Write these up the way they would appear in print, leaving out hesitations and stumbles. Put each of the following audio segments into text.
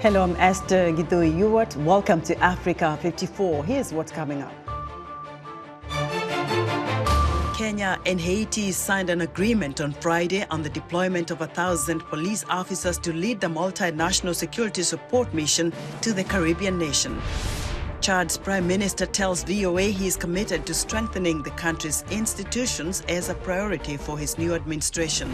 Hello, I'm Esther Gidui-Ewart. Welcome to Africa 54. Here's what's coming up. Kenya and Haiti signed an agreement on Friday on the deployment of 1,000 police officers to lead the multinational security support mission to the Caribbean nation. Chad's Prime Minister tells VOA he is committed to strengthening the country's institutions as a priority for his new administration.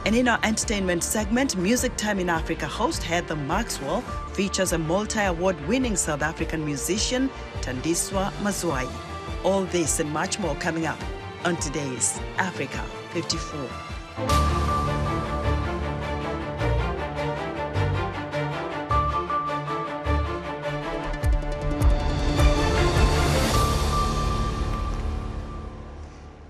And in our entertainment segment, Music Time in Africa host Heather Maxwell features a multi-award-winning South African musician, Thandiswa Mazwai. All this and much more coming up on today's Africa 54.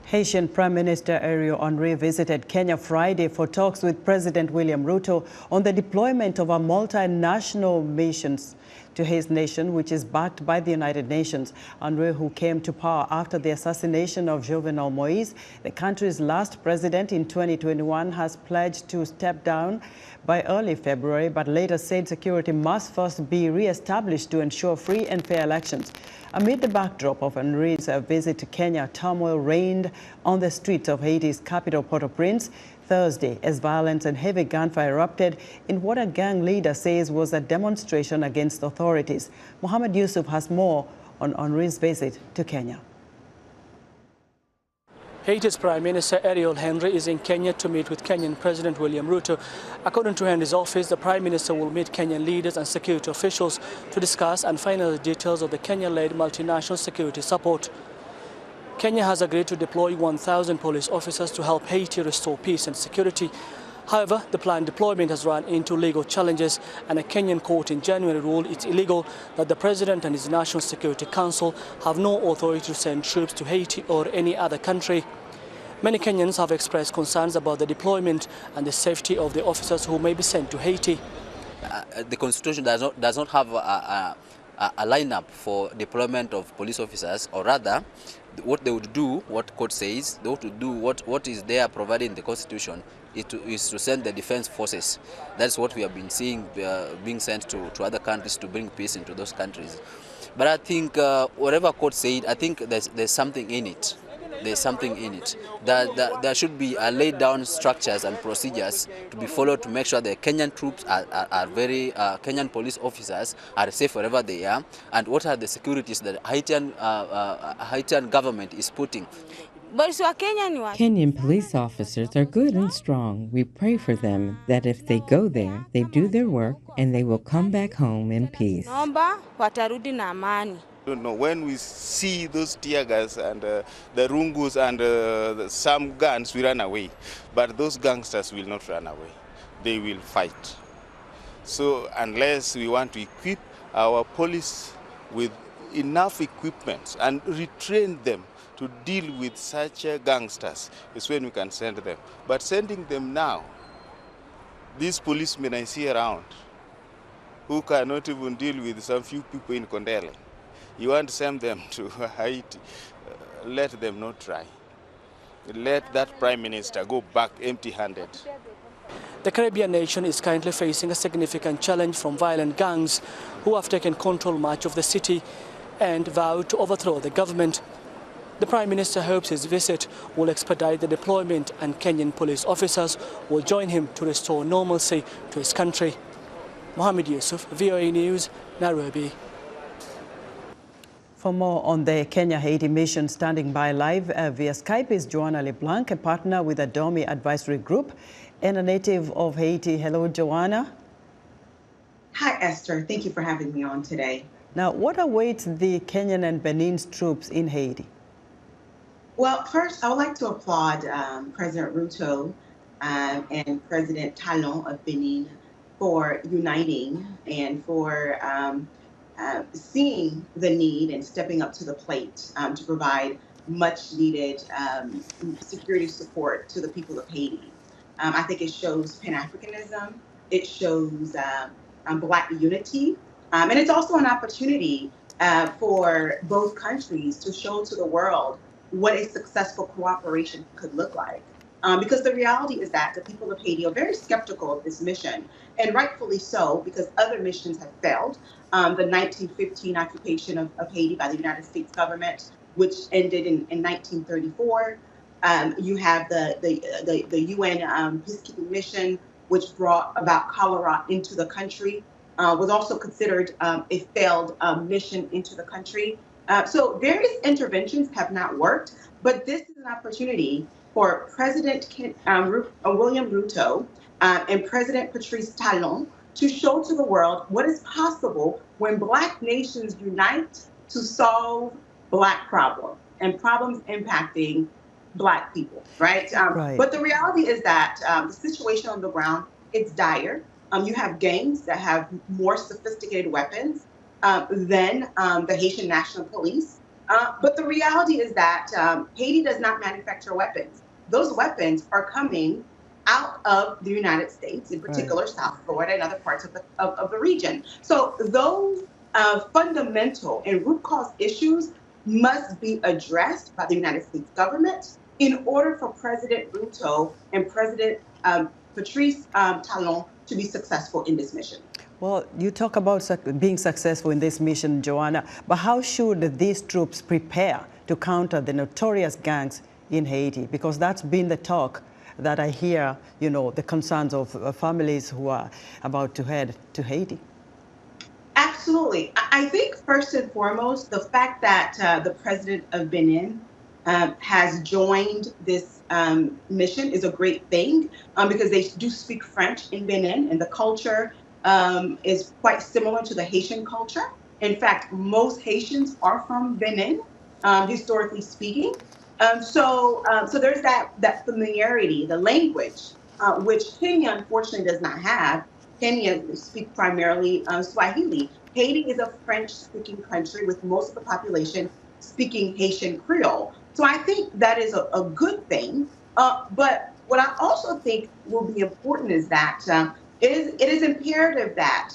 Haitian Prime Minister Ariel Henry visited Kenya Friday for talks with President William Ruto on the deployment of a multinational missions to his nation, which is backed by the United Nations. Henry, who came to power after the assassination of Jovenel Moise, the country's last president in 2021, has pledged to step down by early February, but later said security must first be re-established to ensure free and fair elections. Amid the backdrop of Henry's visit to Kenya, turmoil reigned on the streets of Haiti's capital, Port-au-Prince, Thursday, as violence and heavy gunfire erupted in what a gang leader says was a demonstration against authorities. Mohamed Yusuf has more on Henry's visit to Kenya. Haiti's Prime Minister Ariel Henry is in Kenya to meet with Kenyan President William Ruto. According to Henry's office, the Prime Minister will meet Kenyan leaders and security officials to discuss and finalize the details of the Kenya-led multinational security support. Kenya has agreed to deploy 1,000 police officers to help Haiti restore peace and security. However, the planned deployment has run into legal challenges, and a Kenyan court in January ruled it's illegal that the President and his National Security Council have no authority to send troops to Haiti or any other country. Many Kenyans have expressed concerns about the deployment and the safety of the officers who may be sent to Haiti. The Constitution does not have a lineup for deployment of police officers, or rather, what they would do, what court says, they would do what is there provided in the Constitution is to send the defense forces. That's what we have been seeing being sent to other countries to bring peace into those countries. But I think whatever court said, I think there's something in it. There's something in it. There should be laid down structures and procedures to be followed to make sure the Kenyan troops Kenyan police officers are safe wherever they are, and what are the securities that Haitian government is putting. Kenyan police officers are good and strong. We pray for them that if they go there, they do their work and they will come back home in peace. Don't know, when we see those tear gas and the rungus and some guns, we run away. But those gangsters will not run away. They will fight. So unless we want to equip our police with enough equipment and retrain them to deal with such gangsters, is when we can send them. But sending them now, these policemen I see around, who cannot even deal with some few people in Kondele, you want to send them to Haiti, let them not try. Let that Prime Minister go back empty-handed. The Caribbean nation is currently facing a significant challenge from violent gangs who have taken control much of the city and vowed to overthrow the government. The Prime Minister hopes his visit will expedite the deployment and Kenyan police officers will join him to restore normalcy to his country. Mohamed Yusuf, VOA News, Nairobi. For more on the Kenya-Haiti mission, standing by live via Skype is Joanna LeBlanc, a partner with the Adomi Advisory Group and a native of Haiti. Hello, Joanna. Hi, Esther. Thank you for having me on today. Now, what awaits the Kenyan and Benin's troops in Haiti? Well, first, I would like to applaud President Ruto and President Talon of Benin for uniting and for seeing the need and stepping up to the plate to provide much needed security support to the people of Haiti. I think it shows Pan-Africanism, it shows Black unity, and it's also an opportunity for both countries to show to the world what a successful cooperation could look like. because the reality is that the people of Haiti are very skeptical of this mission, and rightfully so, because other missions have failed. The 1915 occupation of Haiti by the United States government, which ended in 1934. You have the UN peacekeeping mission, which brought about cholera into the country, was also considered a failed mission into the country. So various interventions have not worked, but this is an opportunity for President William Ruto and President Patrice Talon to show to the world what is possible when Black nations unite to solve Black problems and problems impacting Black people, right? But the reality is that the situation on the ground, it's dire. You have gangs that have more sophisticated weapons than the Haitian National Police. But the reality is that Haiti does not manufacture weapons. Those weapons are coming out of the United States, in particular South Florida and other parts of the region. So those fundamental and root cause issues must be addressed by the United States government in order for President Ruto and President Patrice Talon to be successful in this mission. Well, you talk about being successful in this mission, Joanna, but how should these troops prepare to counter the notorious gangs in Haiti? Because that's been the talk that I hear, you know, the concerns of families who are about to head to Haiti. Absolutely. I think first and foremost, the fact that the president of Benin has joined this mission is a great thing because they do speak French in Benin, and the culture is quite similar to the Haitian culture. In fact, most Haitians are from Benin, historically speaking. So there's that familiarity, the language, which Kenya unfortunately does not have. Kenya speak primarily Swahili. Haiti is a French-speaking country with most of the population speaking Haitian Creole. So I think that is a good thing. But what I also think will be important is that it is imperative that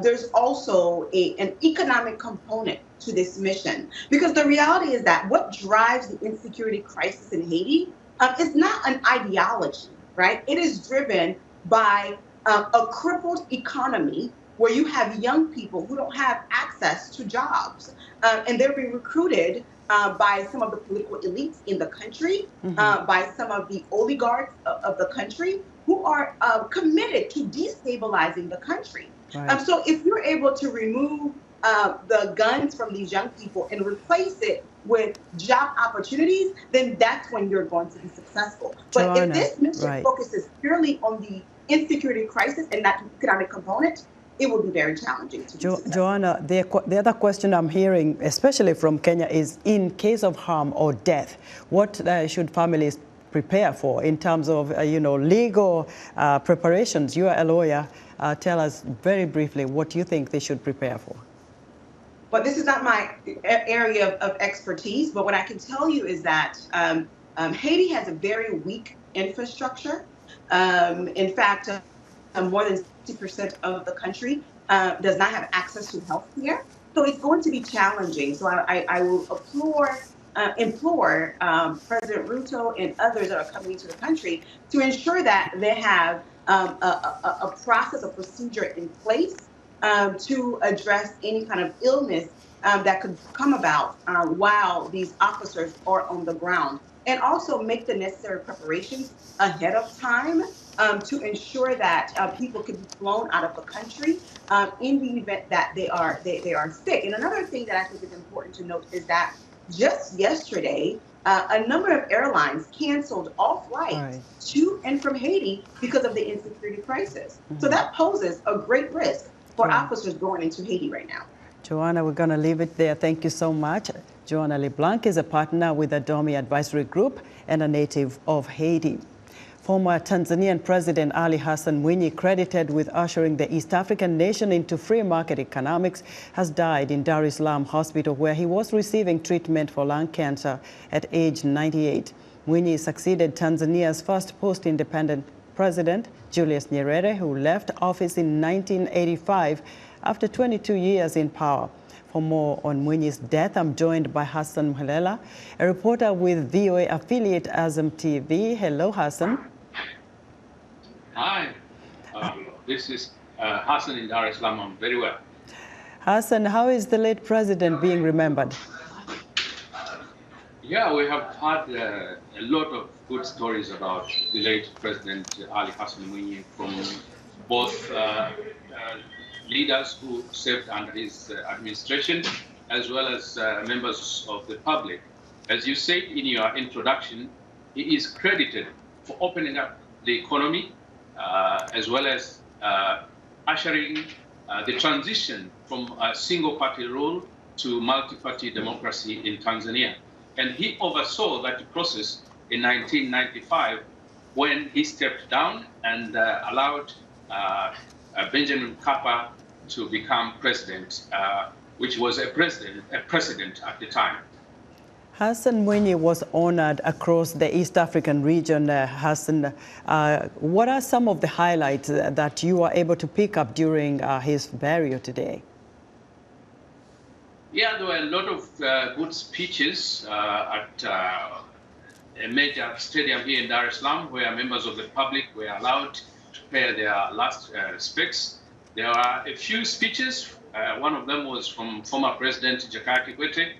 there's also an economic component to this mission. Because the reality is that what drives the insecurity crisis in Haiti is not an ideology, right? It is driven by a crippled economy where you have young people who don't have access to jobs, and they're being recruited by some of the political elites in the country, by some of the oligarchs of the country who are committed to destabilizing the country. Right. So if you're able to remove the guns from these young people and replace it with job opportunities, then that's when you're going to be successful. But if this mission focuses purely on the insecurity crisis and that economic component, it will be very challenging to do. Joanna, the other question I'm hearing, especially from Kenya, is in case of harm or death, what should families prepare for in terms of, legal preparations? You are a lawyer. Tell us very briefly what you think they should prepare for. Well, this is not my area of expertise, but what I can tell you is that Haiti has a very weak infrastructure. In fact, more than 60% of the country does not have access to health care. So it's going to be challenging. So I will implore President Ruto and others that are coming into the country to ensure that they have a process, a procedure in place to address any kind of illness that could come about while these officers are on the ground. And also make the necessary preparations ahead of time to ensure that people can be flown out of the country in the event that they are sick. And another thing that I think is important to note is that just yesterday, a number of airlines canceled all flights to and from Haiti because of the insecurity crisis. So that poses a great risk for officers going into Haiti right now. Joanna, we're going to leave it there. Thank you so much. Joanna LeBlanc is a partner with the Domi Advisory Group and a native of Haiti. Former Tanzanian President Ali Mwinyi, credited with ushering the East African nation into free market economics, has died in Dar es Salaam Hospital, where he was receiving treatment for lung cancer at age 98. Mwinyi succeeded Tanzania's first post-independent president, Julius Nyerere, who left office in 1985 after 22 years in power. For more on Mwinyi's death, I'm joined by Hassan Mhelela, a reporter with VOA affiliate Azam TV. Hello, Hassan. Hi, this is Hassan in Dar es Salaam. I'm very well. Hassan, how is the late president being remembered? Yeah, we have had a lot of good stories about the late President Ali Mwinyi from both leaders who served under his administration, as well as members of the public. As you said in your introduction, he is credited for opening up the economy, as well as ushering the transition from a single-party rule to multi-party democracy in Tanzania. And he oversaw that process in 1995 when he stepped down and allowed Benjamin Mkapa to become president, which was a precedent at the time. Hassan Mwinyi was honored across the East African region. Hassan, what are some of the highlights that you were able to pick up during his burial today? Yeah, there were a lot of good speeches at a major stadium here in Dar es Salaam, where members of the public were allowed to pay their last respects. There are a few speeches. One of them was from former President Jakaya Kikwete,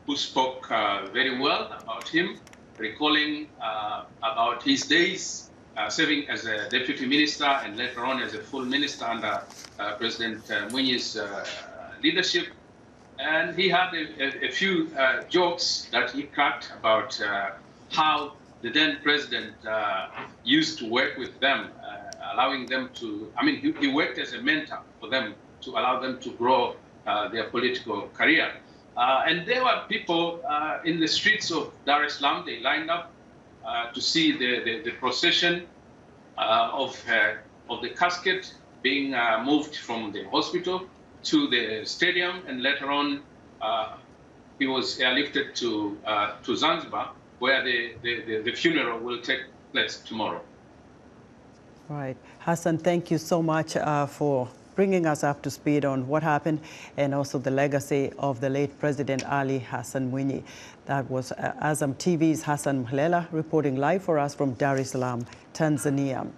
who spoke very well about him, recalling about his days serving as a deputy minister and later on as a full minister under President Mwinyi's leadership. And he had a few jokes that he cracked about how the then president used to work with them, allowing them to, he worked as a mentor for them to allow them to grow their political career. And there were people in the streets of Dar es Salaam. They lined up to see the procession of the casket being moved from the hospital to the stadium, and later on he was airlifted to Zanzibar, where the funeral will take place tomorrow. Right. Hassan, thank you so much for bringing us up to speed on what happened and also the legacy of the late President Ali Hassan Mwinyi. That was Azam TV's Hassan Mhelela reporting live for us from Dar es Salaam, Tanzania.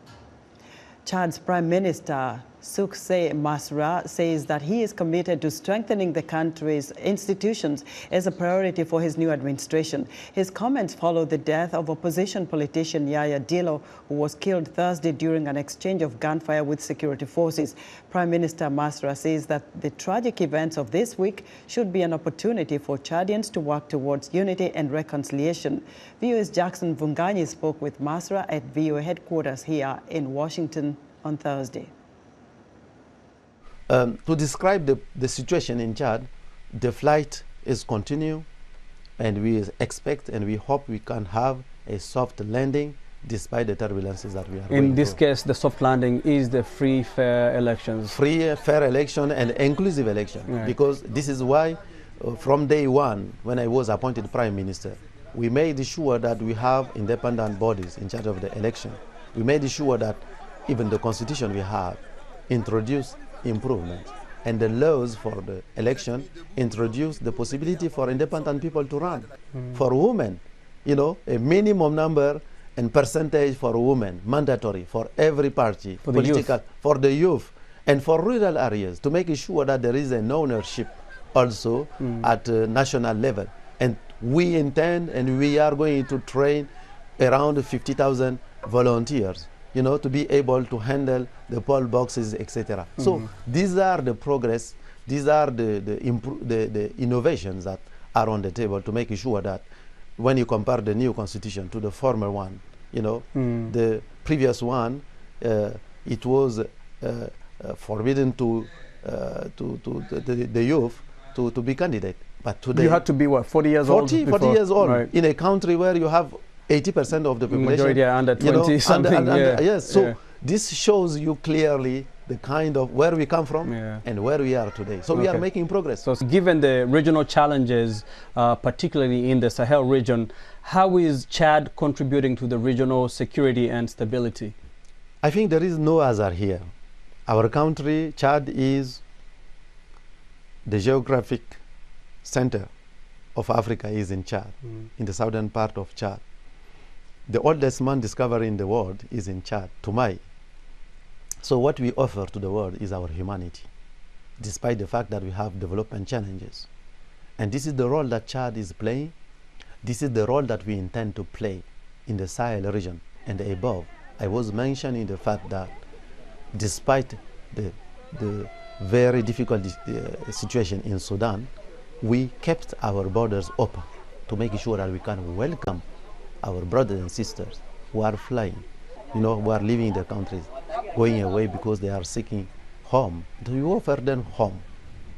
Chad's Prime Minister Thandiswa Mazwai says that he is committed to strengthening the country's institutions as a priority for his new administration. His comments follow the death of opposition politician Yaya Dillo, who was killed Thursday during an exchange of gunfire with security forces. Prime Minister Mazwai says that the tragic events of this week should be an opportunity for Chadians to work towards unity and reconciliation. VOA's Jackson Vunganyi spoke with Mazwai at VOA headquarters here in Washington on Thursday. To describe the situation in Chad, the flight is continue, and we expect and we hope we can have a soft landing despite the turbulences that we are going In this through. case, the soft landing is the free, fair elections. Free, fair election and inclusive election. Right. Because this is why from day one, when I was appointed Prime Minister, we made sure that we have independent bodies in charge of the election. We made sure that even the constitution we have introduced improvements, and the laws for the election introduce the possibility for independent people to run. For women, a minimum number and percentage for women, mandatory for every party, for political, for the youth, and for rural areas, to make sure that there is an ownership also at national level. And we intend and we are going to train around 50,000 volunteers, to be able to handle the poll boxes, etc. So these are the progress, these are the innovations that are on the table to make sure that when you compare the new constitution to the former one, the previous one, it was forbidden to the youth to be candidate. But today you had to be what, 40 years old? 40 years old, right. In a country where you have 80% of the population. Majority are under 20 something. Yes, so this shows you clearly the kind of where we come from and where we are today. So we are making progress. So given the regional challenges, particularly in the Sahel region, how is Chad contributing to the regional security and stability? I think there is no hazard here. Our country, Chad, is the geographic center of Africa is in Chad, in the southern part of Chad. The oldest man discovery in the world is in Chad, Tumai. So what we offer to the world is our humanity, despite the fact that we have development challenges. And this is the role that Chad is playing. This is the role that we intend to play in the Sahel region and above. I was mentioning the fact that despite the very difficult situation in Sudan, we kept our borders open to make sure that we can welcome our brothers and sisters who are flying, who are leaving their countries, going away because they are seeking home. We offer them home.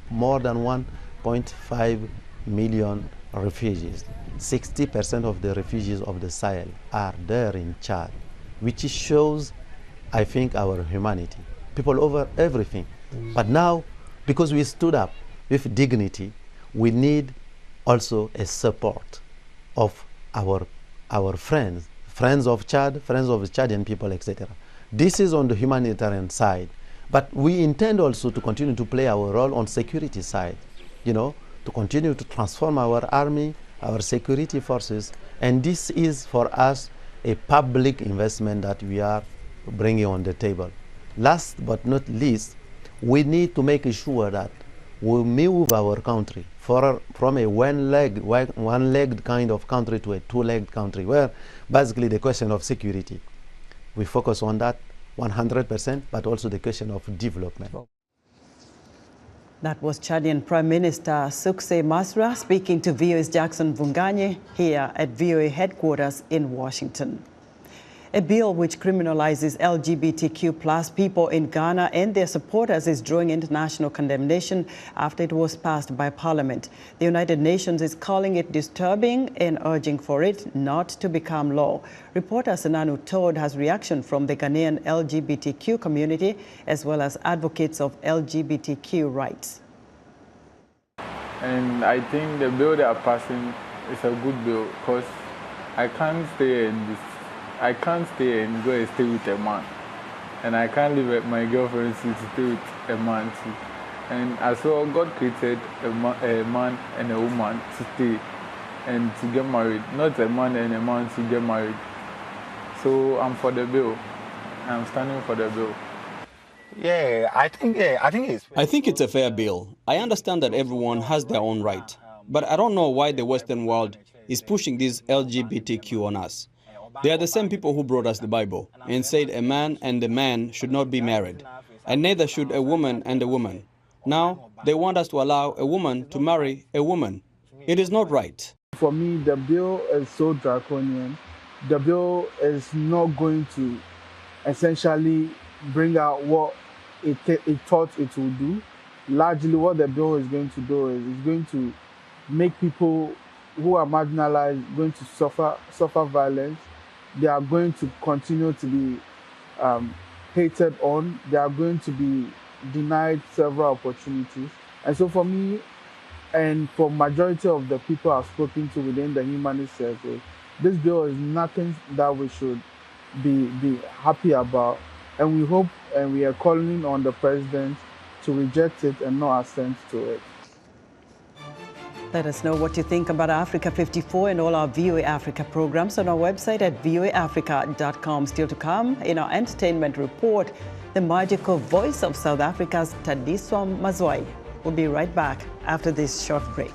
More than 1.5 million refugees. 60% of the refugees of the Sahel are there in Chad, which shows, I think, our humanity. People over everything. But now, because we stood up with dignity, we need also a support of our friends of Chad, friends of Chadian people, etc. This is on the humanitarian side. But we intend also to continue to play our role on security side, to continue to transform our army, our security forces. And this is for us a public investment that we are bringing on the table. Last but not least, we need to make sure that we move our country from a one-legged kind of country to a two-legged country, where basically the question of security, we focus on that 100%, but also the question of development. That was Chadian Prime Minister Thandiswa Mazwai speaking to VOA's Jackson Vunganyi here at VOA headquarters in Washington. A bill which criminalizes LGBTQ+ people in Ghana and their supporters is drawing international condemnation after it was passed by Parliament. The United Nations is calling it disturbing and urging for it not to become law. Reporter Sananu Todd has reaction from the Ghanaian LGBTQ community as well as advocates of LGBTQ rights. And I think the bill they are passing is a good bill because I can't stay and go and stay with a man. And I can't live at my girlfriend's to stay with a man too. And as well, God created a man and a woman to stay and to get married, not a man and a man to get married. So I'm for the bill. I'm standing for the bill. I think it's a fair bill. I understand that everyone has their own right. But I don't know why the Western world is pushing this LGBTQ on us. They are the same people who brought us the Bible and said a man and a man should not be married, and neither should a woman and a woman. Now, they want us to allow a woman to marry a woman. It is not right. For me, the bill is so draconian. The bill is not going to essentially bring out what it thought it would do. Largely, what the bill is going to do is it's going to make people who are marginalized going to suffer violence. They are going to continue to be hated on. They are going to be denied several opportunities. And so for me, and for majority of the people I've spoken to within the humanist circle, this bill is nothing that we should be happy about. And we hope and we are calling on the president to reject it and not assent to it. Let us know what you think about Africa 54 and all our VOA Africa programs on our website at voaafrica.com. Still to come in our entertainment report, the magical voice of South Africa's Thandiswa Mazwai. We'll be right back after this short break.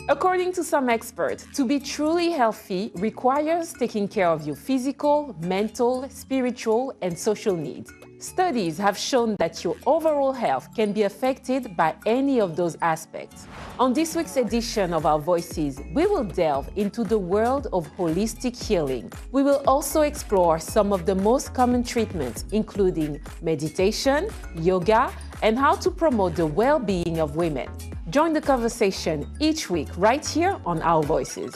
According to some experts, to be truly healthy requires taking care of your physical, mental, spiritual, and social needs. Studies have shown that your overall health can be affected by any of those aspects. On this week's edition of Our Voices, we will delve into the world of holistic healing. We will also explore some of the most common treatments, including meditation, yoga, and how to promote the well-being of women. Join the conversation each week right here on Our Voices.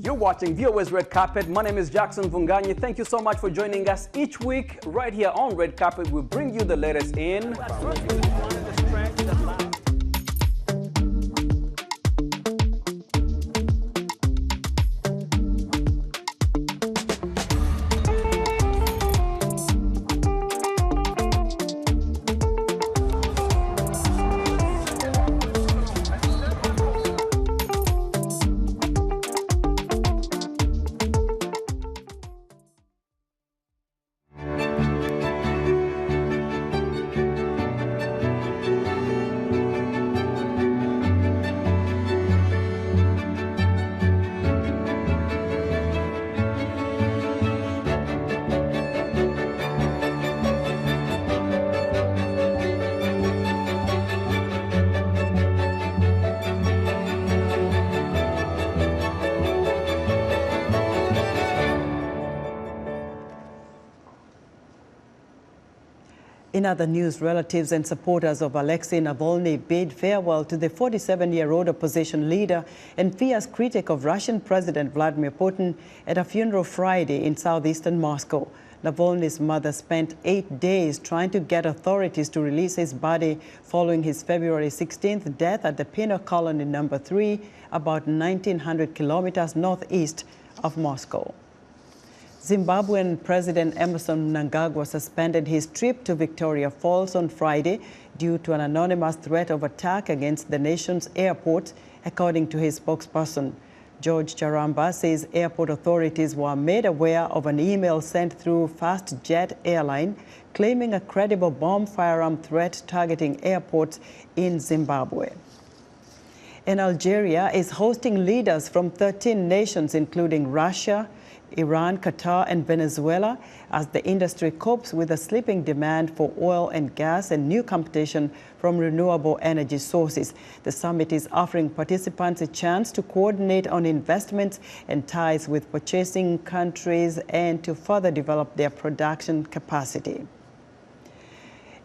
You're watching VOA's Red Carpet. My name is Jackson Vunganyi. Thank you so much for joining us each week right here on Red Carpet. We bring you the latest in In other news, relatives and supporters of Alexei Navalny bid farewell to the 47-year-old opposition leader and fierce critic of Russian President Vladimir Putin at a funeral Friday in southeastern Moscow. Navalny's mother spent 8 days trying to get authorities to release his body following his February 16th death at the penal colony No. 3, about 1,900 kilometers northeast of Moscow. Zimbabwean President Emmerson Mnangagwa suspended his trip to Victoria Falls on Friday due to an anonymous threat of attack against the nation's airport, according to his spokesperson. George Charamba says airport authorities were made aware of an email sent through FastJet airline claiming a credible bomb firearm threat targeting airports in Zimbabwe. And Algeria is hosting leaders from 13 nations, including Russia, Iran, Qatar, and Venezuela, as the industry copes with a slipping demand for oil and gas and new competition from renewable energy sources. The summit is offering participants a chance to coordinate on investments and ties with purchasing countries and to further develop their production capacity.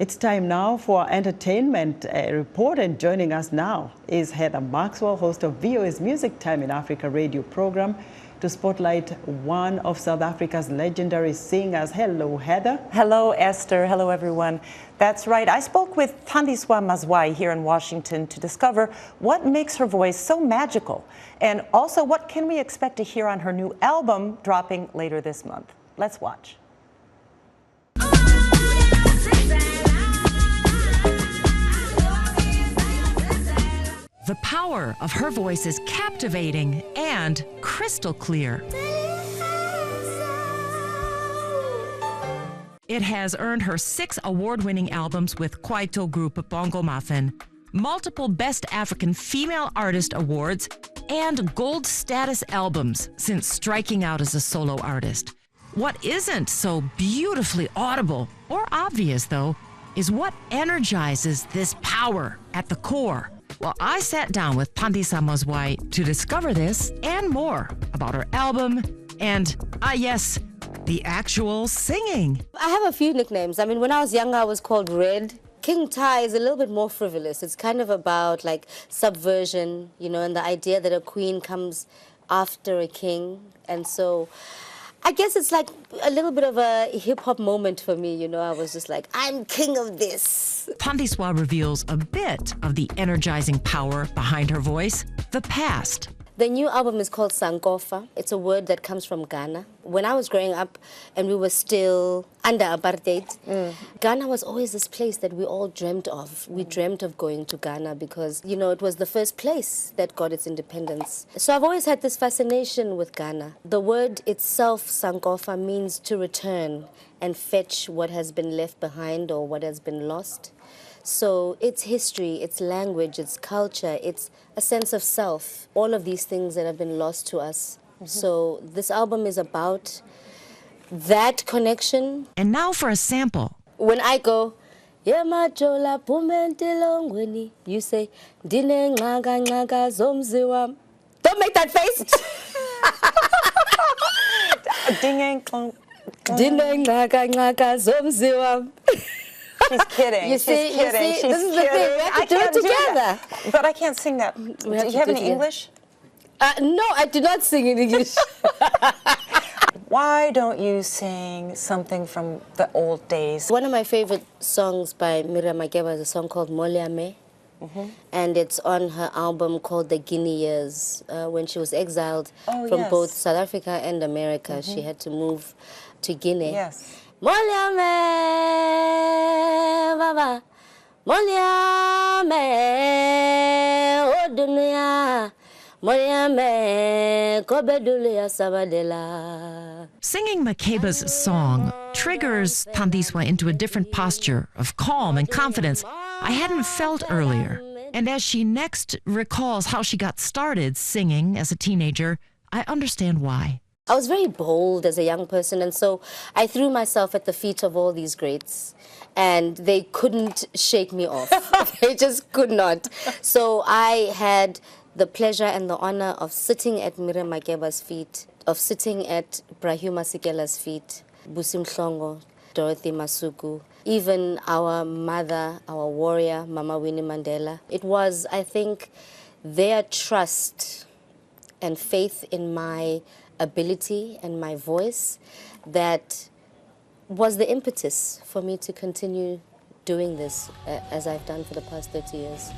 It's time now for our entertainment report, and joining us now is Heather Maxwell, host of VOA's Music Time in Africa radio program, to spotlight one of South Africa's legendary singers. Hello, Heather. Hello, Esther. Hello, everyone. That's right. I spoke with Thandiswa Mazwai here in Washington to discover what makes her voice so magical, and also what can we expect to hear on her new album dropping later this month. Let's watch. The power of her voice is captivating and crystal clear. It has earned her 6 award-winning albums with Kwaito Group Bongo Muffin, multiple Best African Female Artist Awards, and gold status albums since striking out as a solo artist. What isn't so beautifully audible or obvious, though, is what energizes this power at the core. Well, I sat down with Thandiswa Mazwai to discover this and more about her album and, yes, the actual singing. I have a few nicknames. I mean, when I was younger, I was called Red. King Ty is a little bit more frivolous. It's kind of about like subversion, you know, and the idea that a queen comes after a king. And so I guess it's like a little bit of a hip-hop moment for me, you know. I was just like, I'm king of this. Thandiswa reveals a bit of the energizing power behind her voice, the past. The new album is called Sankofa. It's a word that comes from Ghana. When I was growing up and we were still under apartheid, Ghana was always this place that we all dreamt of. We dreamt of going to Ghana because, you know, it was the first place that got its independence. So I've always had this fascination with Ghana. The word itself, Sankofa, means to return and fetch what has been left behind or what has been lost. So it's history, it's language, it's culture, it's a sense of self, all of these things that have been lost to us. So this album is about that connection. And now for a sample. When I go, you say, don't make that face. She's kidding. You see, She's kidding. She's this is the thing. We have to do it together. But I can't sing that. Do you have any English? No, I do not sing in English. Why don't you sing something from the old days? One of my favorite songs by Miriam Makeba is a song called Moliame. And it's on her album called The Guinea Years. When she was exiled from both South Africa and America, she had to move to Guinea. Yes. Moliame, baba, Moliame, oh dunia, Moliame, kobedulia sabadela. Singing Makeba's song triggers Thandiswa into a different posture of calm and confidence I hadn't felt earlier. And as she next recalls how she got started singing as a teenager, I understand why. I was very bold as a young person, and so I threw myself at the feet of all these greats, and they couldn't shake me off. They just could not. So I had the pleasure and the honor of sitting at Miriam Makeba's feet, of sitting at Brahyuma Sikela's feet, Busi Mhlongo, Dorothy Masuku, even our mother, our warrior, Mama Winnie Mandela. It was, I think, their trust and faith in my ability and my voice that was the impetus for me to continue doing this as I've done for the past 30 years.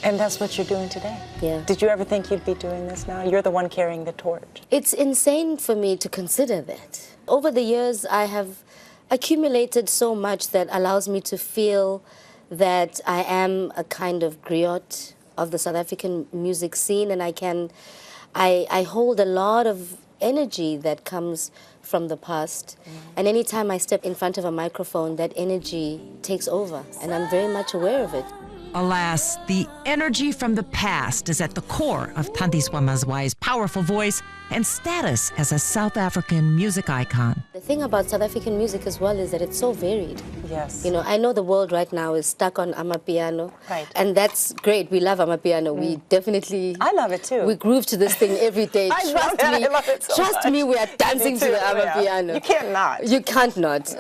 And that's what you're doing today? Yeah. Did you ever think you'd be doing this now? You're the one carrying the torch. It's insane for me to consider that. Over the years, I have accumulated so much that allows me to feel that I am a kind of griot of the South African music scene, and I hold a lot of energy that comes from the past. And anytime I step in front of a microphone, that energy takes over, and I'm very much aware of it. Alas, the energy from the past is at the core of Thandiswa Mazwai's powerful voice and status as a South African music icon. The thing about South African music as well is that it's so varied. Yes. You know, I know the world right now is stuck on amapiano. Right. And that's great. We love amapiano. We definitely... I love it too. We groove to this thing every day. I love it so Trust much. me, we are dancing to the amapiano. Yeah. You can't not. You can't not.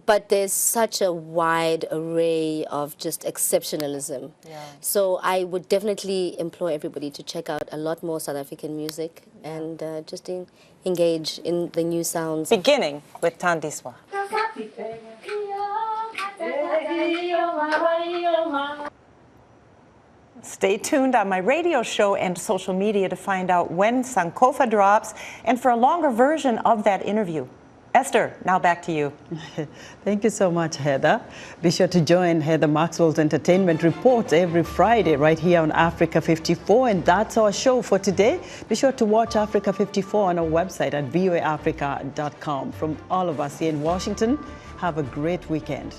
But there's such a wide array of just exceptionalism. Yeah. So I would definitely implore everybody to check out a lot more South African music and just engage in the new sounds. Beginning with Thandiswa. Stay tuned on my radio show and social media to find out when Sankofa drops and for a longer version of that interview. Esther, now back to you. Thank you so much, Heather. Be sure to join Heather Maxwell's Entertainment Report every Friday right here on Africa 54. And that's our show for today. Be sure to watch Africa 54 on our website at voaafrica.com. From all of us here in Washington, have a great weekend.